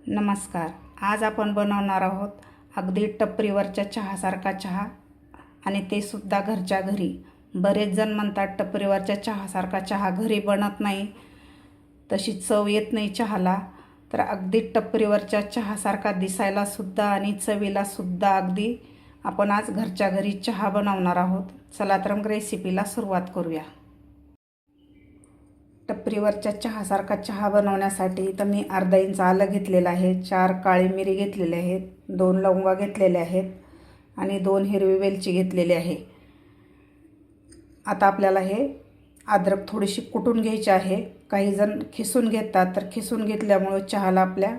नमस्कार. आज आपण बनवणार आहोत अगदी टपरीवरच्या चहासारखा चहा आणि ते सुद्धा घरच्या घरी. बरेच जण म्हणतात टपरीवरच्या चहासारखा चहा घरी बनत नाही, तशी चव येत नाही चहाला. तर अगदी टपरीवरच्या चहासारखा दिसायला सुद्धा आणि चवीला सुद्धा अगदी आपण आज घरच्या घरी चहा बनवणार आहोत. चला तर मग रेसिपीला सुरुवात करूया. टपरीवरच्या चहासारखा चहा बनवण्यासाठी तर मी अर्धा इंच आलं घेतलेलं आहे, 4 काळी मिरी घेतलेले आहेत, 2 लवंगा घेतलेले आहेत आणि 2 हिरवी वेलची घेतलेली आहे. आता आपल्याला हे अद्रक थोडीशी कुटून घ्यायची आहे. काही जण खिसून घेतात, तर खिसून घेतल्यामुळे चहाला आपल्या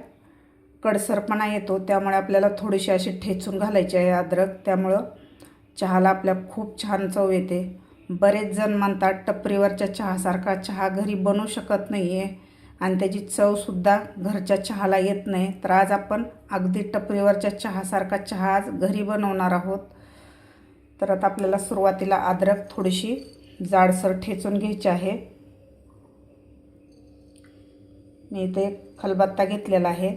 कडसरपणा येतो, त्यामुळे आपल्याला थोडीशी अशी ठेचून घालायची आहे अद्रक. त्यामुळं चहाला आपल्या खूप छान चव येते. बरेच जण म्हणतात टपरीवरच्या चहासारखा चहा घरी बनवू शकत नाही आहे आणि त्याची चवसुद्धा घरच्या चहाला येत नाही. तर आज आपण अगदी टपरीवरच्या चहासारखा चहा आज घरी बनवणार आहोत. तर आता आपल्याला सुरुवातीला अद्रक थोडीशी जाडसर ठेचून घ्यायची आहे. मी इथे खलबत्ता घेतलेला आहे.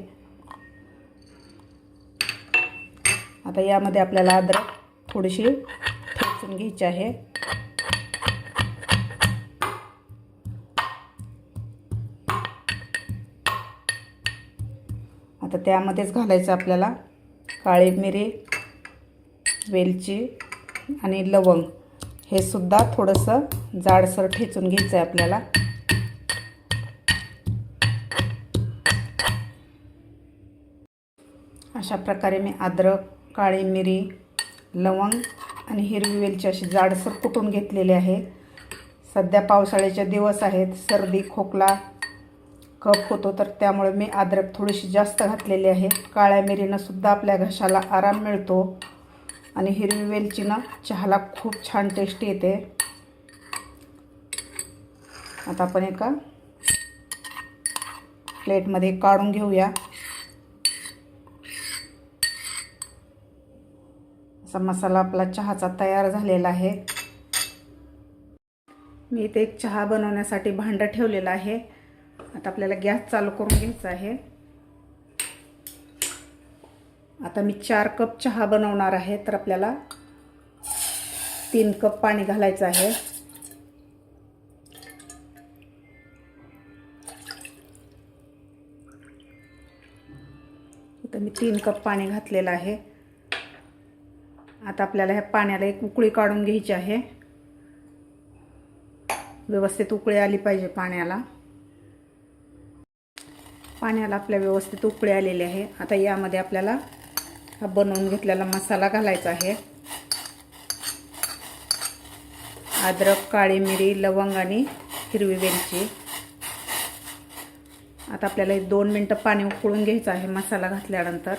आता यामध्ये आपल्याला अद्रक थोडीशी ठेचून घ्यायची आहे. आता त्यामध्येच घालायचं आपल्याला काळी मिरी, वेलची आणि लवंग. हे सुद्धा थोडंसं जाडसर ठेचून घ्यायचं आहे आपल्याला. अशा प्रकारे मी अद्रक, काळी मिरी, लवंग आणि हिरवी वेलची अशी जाडसर कुटून घेतलेली आहे. सध्या पावसाळ्याचे दिवस आहेत, सर्दी खोकला कफ होतो, तर त्यामुळे मी अद्रक थोडीशी जास्त घातलेली आहे. काळ्या मिरीनं सुद्धा आपल्या घशाला आराम मिळतो आणि हिरवी वेलचीनं चहाला खूप छान टेस्ट येते. आता आपण एका प्लेटमध्ये काढून घेऊया. असा मसाला आपला चहाचा तयार झालेला आहे. मी इथे एक चहा बनवण्यासाठी भांडं ठेवलेलं आहे. आता आपल्याला गॅस चालू करून घ्यायचा आहे. आता मी 4 कप चहा बनवणार आहे, तर आपल्याला 3 कप पाणी घालायचं आहे. आता मी 3 कप पाणी घातलेलं आहे. आता आपल्याला ह्या पाण्याला एक उकळी काढून घ्यायची आहे. व्यवस्थित उकळी आली पाहिजे पाण्याला. आपल्या व्यवस्थित उकळी आलेली आहे. आता यामध्ये आपल्याला हा बनवून घेतलेला मसाला घालायचा आहे. अद्रक, काळी मिरी, लवंग आणि हिरवी वेलची. आता आपल्याला 2 मिनिटं पाणी उकळून घ्यायचं आहे. मसाला घातल्यानंतर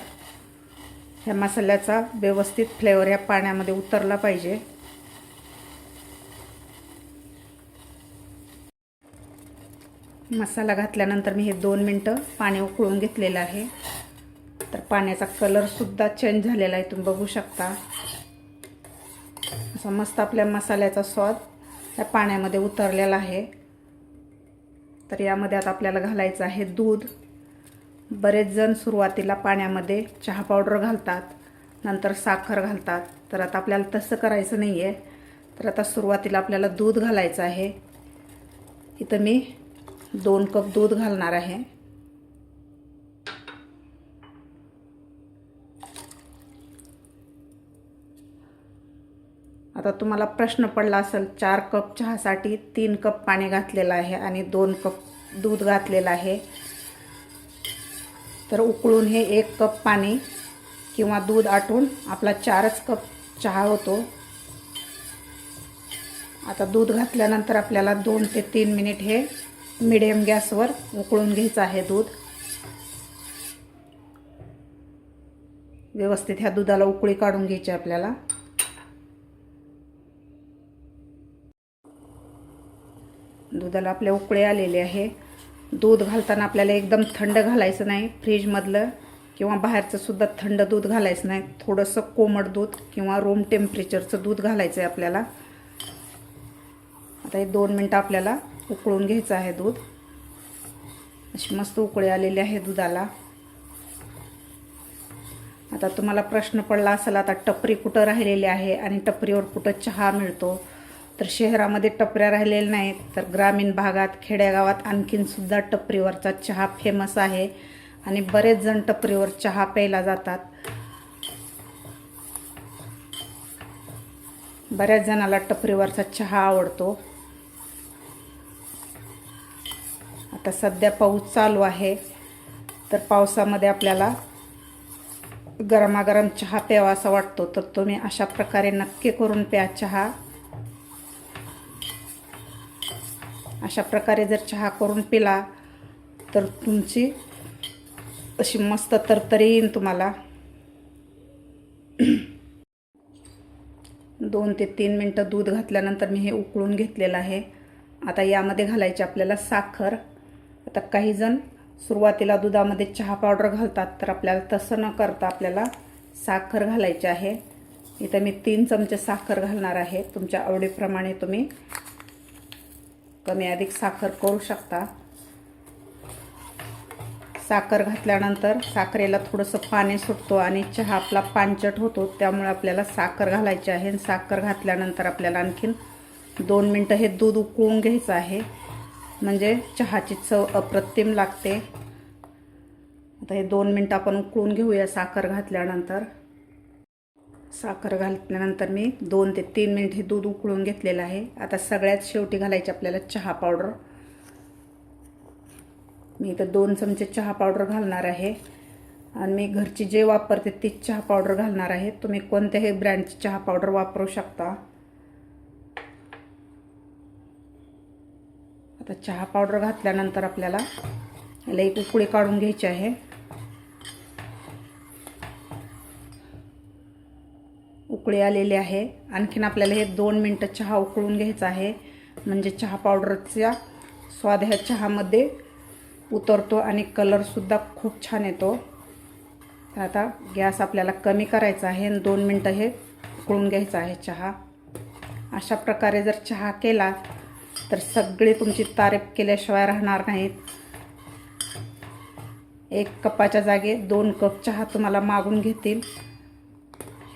ह्या मसाल्याचा व्यवस्थित फ्लेवर या पाण्यामध्ये उतरला पाहिजे. मसाला घातल्यानंतर मी हे 2 मिनिटं पाणी उकळून घेतलेलं आहे. तर पाण्याचा कलरसुद्धा चेंज झालेला आहे, तुम्ही बघू शकता. असा मस्त आपल्या मसाल्याचा स्वाद या पाण्यामध्ये उतरलेला आहे. तर यामध्ये आता आपल्याला घालायचं आहे दूध. बरेच जण सुरुवातीला पाण्यामध्ये चहा पावडर घालतात, नंतर साखर घालतात. तर आता आपल्याला तसं करायचं नाही आहे. तर आता सुरुवातीला आपल्याला दूध घालायचं आहे. इथं मी 2 कप दूध घालणार आहे. आता तुम्हाला प्रश्न पडला असेल, 4 कप चहासाठी 3 कप पाणी घातलेलं आहे आणि 2 कप दूध घातलेलं आहे. तर उकळून हे 1 कप पाणी किंवा दूध आटून आपला 4च कप चहा होतो. आता दूध घातल्यानंतर आपल्याला 2 ते 3 मिनिट हे मीडियम गॅसवर उकळून घ्यायचं आहे दूध. व्यवस्थित ह्या दुधाला उकळी काढून घ्यायची आपल्याला. दुधाला आपल्या उकळी आलेली आहे. दूध घालताना आपल्याला एकदम थंड घालायचं नाही. फ्रीजमधलं किंवा बाहेरचं सुद्धा थंड दूध घालायचं नाही. थोडंसं कोमट दूध किंवा रूम टेम्परेचरचं दूध घालायचं आहे आपल्याला. आता हे 2 मिनिटं आपल्याला उकळून घ्यायचं आहे दूध. अशी मस्त उकळी आलेली आहे दुधाला. आता तुम्हाला प्रश्न पडला असेल, आता टपरी कुठं राहिलेली आहे आणि टपरीवर कुठं चहा मिळतो. तर शहरामध्ये टपऱ्या राहिलेल्या नाहीत, तर ग्रामीण भागात खेड्यागावात आणखीनसुद्धा टपरीवरचा चहा फेमस आहे आणि बरेच जण टपरीवर चहा प्यायला जातात. बऱ्याच जणाला टपरीवरचा चहा आवडतो. आता सध्या पाऊस चालू आहे, तर पावसामध्ये आपल्याला गरमागरम चहा प्यावा असा वाटतो. तर तुम्ही अशा प्रकारे नक्की करून प्या चहा. अशा प्रकारे जर चहा करून पिला तर तुमची अशी मस्त तरतरी येईल तुम्हाला. 2 ते 3 मिनटं दूध घातल्यानंतर मी हे उकळून घेतलेलं आहे. आता यामध्ये घालायची आपल्याला साखर. आता काही जण सुरुवातीला दुधामध्ये चहा पावडर घालतात, तर आपल्याला तसं न करता आपल्याला साखर घालायची आहे. इथं मी 3 चमचे साखर घालणार आहे. तुमच्या आवडीप्रमाणे तुम्ही कमी अधिक साखर करू शकता. साखर घातल्यानंतर साखरेला थोडंसं पाणी सुटतो आणि चहा आपला पांचट होतो, त्यामुळे आपल्याला साखर घालायची आहे. साखर घातल्यानंतर आपल्याला आणखीन 2 मिनटं हे दूध उकळून घ्यायचं आहे, म्हणजे चहाची चव अप्रतिम लागते. आता हे 2 मिनटं आपण उकळून घेऊया. साखर घातल्यानंतर मी 2 ते 3 मिनिट हे दूध उकळून घेतलेलं आहे. आता सगळ्यात शेवटी घालायची आपल्याला चहा पावडर. मी इथं 2 चमचे चहा पावडर घालणार आहे आणि मी घरची जे वापरते तीच चहा पावडर घालणार आहे. तुम्ही कोणत्याही ब्रँडची चहा पावडर वापरू शकता. आता चहा पावडर घातल्यानंतर आपल्याला याला एक उकळी काढून घ्यायची आहे. उकळी आलेली आहे. आणखीन आपल्याला हे 2 मिनटं चहा उकळून घ्यायचा आहे, म्हणजे चहा पावडरचा स्वाद ह्या चहामध्ये उतरतो आणि कलरसुद्धा खूप छान येतो. तर आता गॅस आपल्याला कमी करायचा आहे आणि 2 मिनटं हे उकळून घ्यायचा आहे चहा. अशा प्रकारे जर चहा केला तर सगळी तुमची तारीफ केल्याशिवाय राहणार नाहीत. 1 कपाच्या जागी 2 कप चहा तुम्हाला मागून घेतील.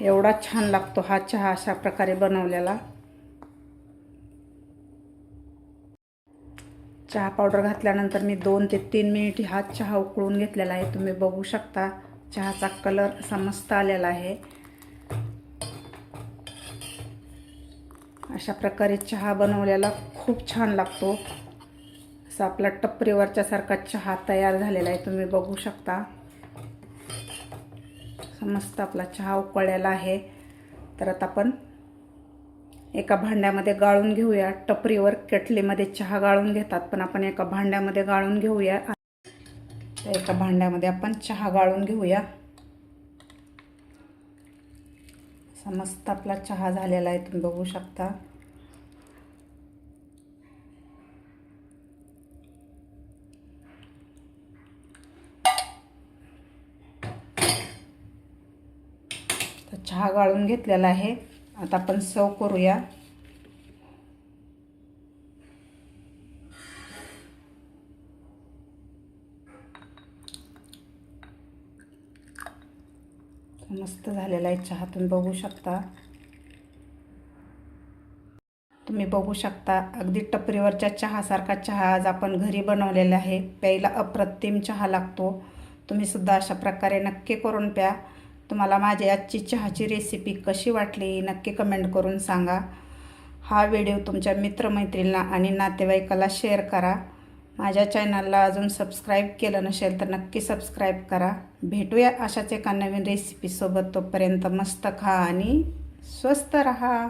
एवढा छान लागतो हा चहा अशा प्रकारे बनवलेला. चहा पावडर घातल्यानंतर मी 2 ते 3 मिनिट हा चहा उकळून घेतलेला आहे. तुम्ही बघू शकता चहाचा कलर असा मस्त आलेला आहे. अशा प्रकारे चहा बनवलेला खूप छान लागतो. असा आपला टपरीवरच्या सारखा चहा तयार झालेला आहे. तुम्ही बघू शकता मस्त आपला चहा उकळलेला आहे. तर आता आपण एका भांड्यामध्ये गाळून घेऊया. टपरीवर केटलीमध्ये चहा गाळून घेतात, पण आपण एका भांड्यामध्ये गाळून घेऊया. एका भांड्यामध्ये आपण चहा गाळून घेऊया. असा मस्त आपला चहा झालेला आहे. तुम्ही बघू शकता. तर चहा गाळून घेतलेला आहे. आता आपण सर्व करूया. मस्त झालेला आहे चहा. तुम्ही बघू शकता. अगदी टपरीवरच्या चहासारखा चहा आज आपण घरी बनवलेला आहे. प्यायला अप्रतिम चहा लागतो. तुम्ही सुद्धा अशा प्रकारे नक्की करून प्या. तुम्हाला माझी आजची चहाची रेसिपी कशी वाटली नक्की कमेंट करून सांगा. हा व्हिडिओ तुमच्या मित्रमैत्रिणींना आणि नातेवाईकाला शेअर करा. माझ्या चॅनलला अजून सबस्क्राईब केलं नसेल तर नक्की सबस्क्राईब करा. भेटूया अशाच एका नवीन रेसिपीसोबत. तोपर्यंत मस्त खा आणि स्वस्त रहा.